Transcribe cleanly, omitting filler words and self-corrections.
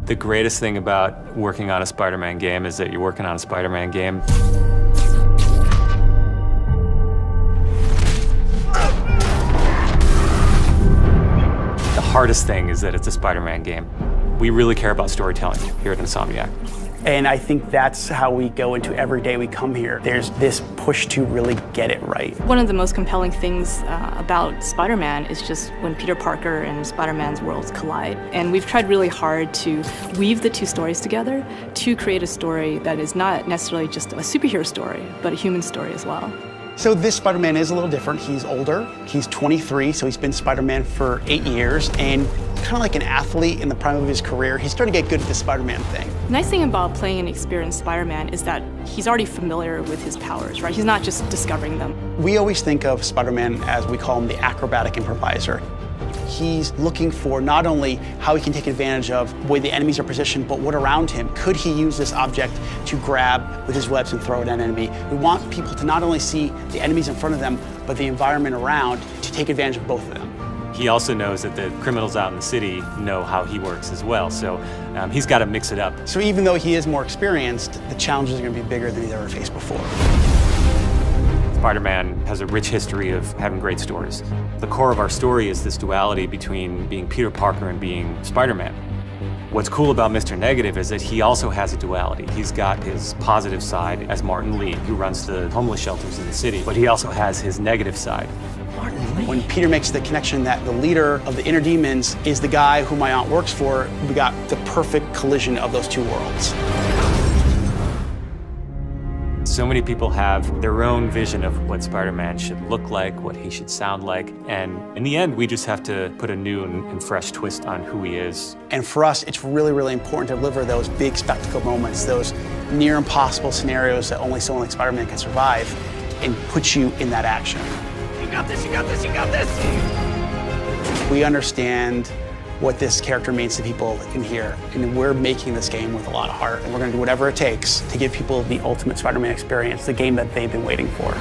The greatest thing about working on a Spider-Man game is that you're working on a Spider-Man game. The hardest thing is that it's a Spider-Man game. We really care about storytelling here at Insomniac. And I think that's how we go into every day we come here. There's this push to really get it right. One of the most compelling things about Spider-Man is just when Peter Parker and Spider-Man's worlds collide. And we've tried really hard to weave the two stories together to create a story that is not necessarily just a superhero story, but a human story as well. So this Spider-Man is a little different. He's older, he's 23, so he's been Spider-Man for 8 years, and kind of like an athlete in the prime of his career, he's starting to get good at the Spider-Man thing. The nice thing about playing an experienced Spider-Man is that he's already familiar with his powers, right? He's not just discovering them. We always think of Spider-Man as, we call him, the acrobatic improviser. He's looking for not only how he can take advantage of the way the enemies are positioned, but what around him. Could he use this object to grab with his webs and throw at an enemy? We want people to not only see the enemies in front of them, but the environment around, to take advantage of both of them. He also knows that the criminals out in the city know how he works as well, so he's got to mix it up. So even though he is more experienced, the challenges are going to be bigger than he's ever faced before. Spider-Man has a rich history of having great stories. The core of our story is this duality between being Peter Parker and being Spider-Man. What's cool about Mr. Negative is that he also has a duality. He's got his positive side as Martin Lee, who runs the homeless shelters in the city, but he also has his negative side. When Peter makes the connection that the leader of the inner demons is the guy who my aunt works for, we got the perfect collision of those two worlds. So many people have their own vision of what Spider-Man should look like, what he should sound like, and in the end, we just have to put a new and fresh twist on who he is. And for us, it's really, really important to deliver those big spectacle moments, those near impossible scenarios that only someone like Spider-Man can survive, and put you in that action. You got this, you got this, you got this! We understand what this character means to people in here, and we're making this game with a lot of heart, and we're going to do whatever it takes to give people the ultimate Spider-Man experience, the game that they've been waiting for.